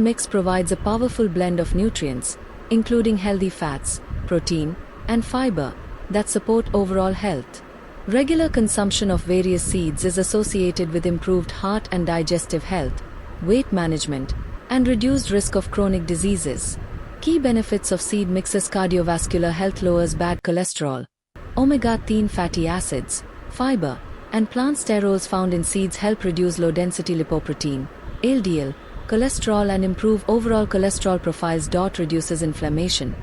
mix provides a powerful blend of nutrients, including healthy fats, protein, and fiber, that support overall health. Regular consumption of various seeds is associated with improved heart and digestive health, weight management, and reduced risk of chronic diseases. Key benefits of seed mixes: cardiovascular health, lowers bad cholesterol, omega-3 fatty acids, fiber, and plant sterols found in seeds help reduce low-density lipoprotein, LDL, cholesterol and improve overall cholesterol profiles. Reduces inflammation.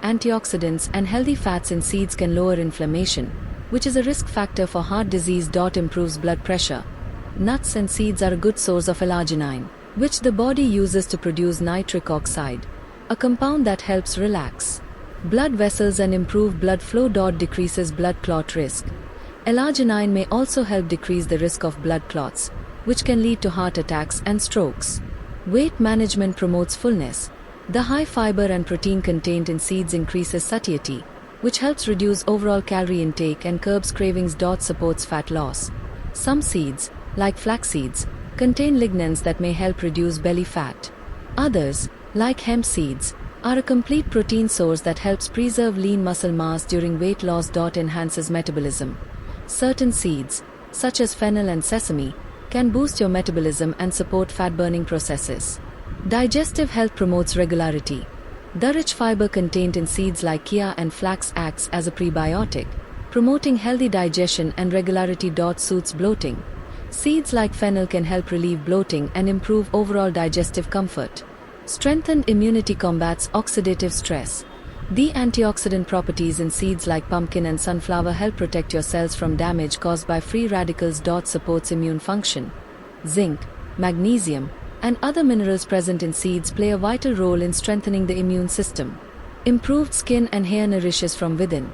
Antioxidants and healthy fats in seeds can lower inflammation, which is a risk factor for heart disease. Improves blood pressure. Nuts and seeds are a good source of L-arginine, which the body uses to produce nitric oxide, a compound that helps relax blood vessels and improve blood flow. Decreases blood clot risk. L-arginine may also help decrease the risk of blood clots, which can lead to heart attacks and strokes. Weight management promotes fullness. The high fiber and protein contained in seeds increases satiety, which helps reduce overall calorie intake and curbs cravings. Supports fat loss. Some seeds, like flax seeds, contain lignans that may help reduce belly fat. Others, like hemp seeds, are a complete protein source that helps preserve lean muscle mass during weight loss. Enhances metabolism. Certain seeds, such as fennel and sesame, can boost your metabolism and support fat-burning processes. Digestive health promotes regularity. The rich fiber contained in seeds like chia and flax acts as a prebiotic, promoting healthy digestion and regularity. Suits bloating. Seeds like fennel can help relieve bloating and improve overall digestive comfort. Strengthened immunity combats oxidative stress. The antioxidant properties in seeds like pumpkin and sunflower help protect your cells from damage caused by free radicals. Supports immune function. Zinc, magnesium, and other minerals present in seeds play a vital role in strengthening the immune system. Improved skin and hair nourishes from within.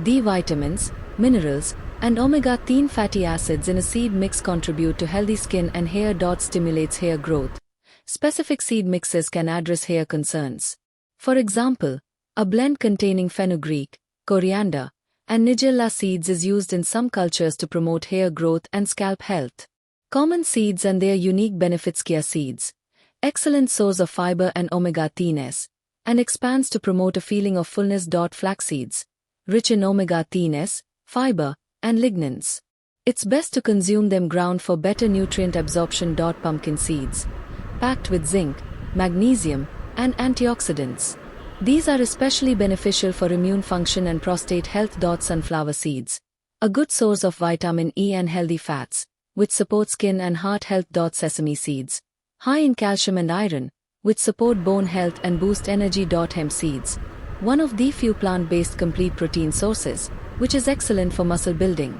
The vitamins, minerals, and omega-3 fatty acids in a seed mix contribute to healthy skin and hair. Stimulates hair growth. Specific seed mixes can address hair concerns. For example, a blend containing fenugreek, coriander, and nigella seeds is used in some cultures to promote hair growth and scalp health. Common seeds and their unique benefits. Chia seeds, excellent source of fiber and omega-3s, and expands to promote a feeling of fullness. Flax seeds, rich in omega-3s, fiber, and lignans. It's best to consume them ground for better nutrient absorption. Pumpkin seeds, packed with zinc, magnesium, and antioxidants. These are especially beneficial for immune function and prostate health. Sunflower seeds, a good source of vitamin E and healthy fats, which support skin and heart health. Sesame seeds, high in calcium and iron, which support bone health and boost energy. Hemp seeds, one of the few plant-based complete protein sources, which is excellent for muscle building.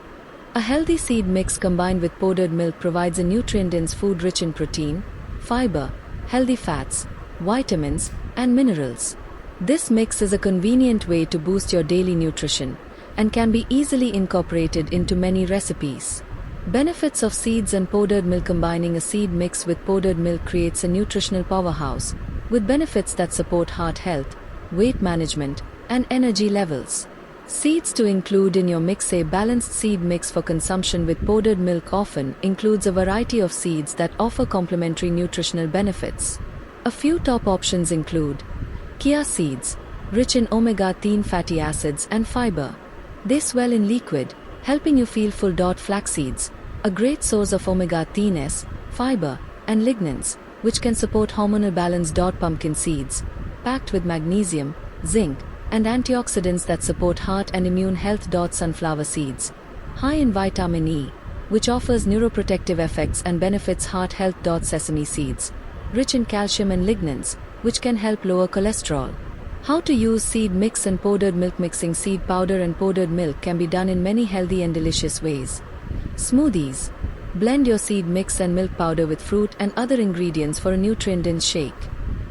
A healthy seed mix combined with powdered milk provides a nutrient-dense food rich in protein, fiber, healthy fats, vitamins, and minerals. This mix is a convenient way to boost your daily nutrition and can be easily incorporated into many recipes. Benefits of seeds and powdered milk. Combining a seed mix with powdered milk creates a nutritional powerhouse, with benefits that support heart health, weight management, and energy levels. Seeds to include in your mix. A balanced seed mix for consumption with powdered milk often includes a variety of seeds that offer complementary nutritional benefits. A few top options include chia seeds, rich in omega-3 fatty acids and fiber. They swell in liquid, helping you feel full. Flax seeds, a great source of omega-3s, fiber, and lignans, which can support hormonal balance. Pumpkin seeds, packed with magnesium, zinc, and antioxidants that support heart and immune health. Sunflower seeds, high in vitamin E, which offers neuroprotective effects and benefits heart health. Sesame seeds, rich in calcium and lignans, which can help lower cholesterol. How to use seed mix and powdered milk. Mixing seed powder and powdered milk can be done in many healthy and delicious ways. Smoothies, blend your seed mix and milk powder with fruit and other ingredients for a nutrient-dense shake.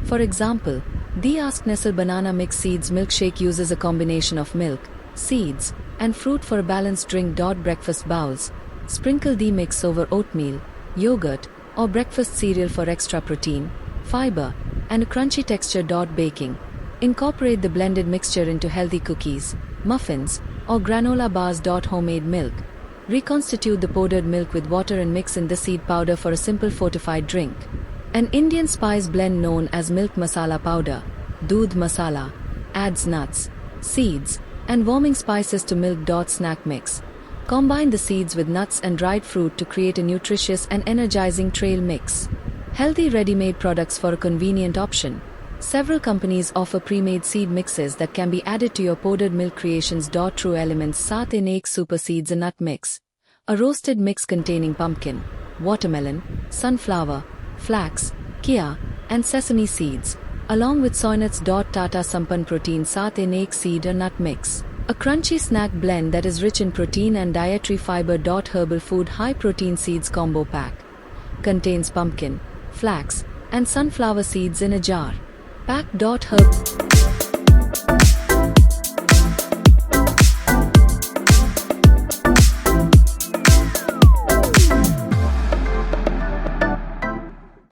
For example, the Ask Nestle banana mix seeds milkshake uses a combination of milk, seeds, and fruit for a balanced drink. Breakfast bowls, sprinkle the mix over oatmeal, yogurt, or breakfast cereal for extra protein, fiber, and a crunchy texture. Baking, incorporate the blended mixture into healthy cookies, muffins, or granola bars. Homemade milk, reconstitute the powdered milk with water and mix in the seed powder for a simple fortified drink. An Indian spice blend known as milk masala powder, doodh masala, adds nuts, seeds, and warming spices to milk. Snack mix. Combine the seeds with nuts and dried fruit to create a nutritious and energizing trail mix. Healthy ready-made products for a convenient option. Several companies offer pre-made seed mixes that can be added to your powdered milk creations. True Elements Saath in Ek Super Seeds a nut mix. A roasted mix containing pumpkin, watermelon, sunflower, flax, chia, and sesame seeds, along with soy nuts. Tata Sampan Protein Saath in Ek Seed a nut mix. A crunchy snack blend that is rich in protein and dietary fiber. Herbal Food High Protein Seeds Combo Pack. Contains pumpkin, flax, and sunflower seeds in a jar. Pack. Herb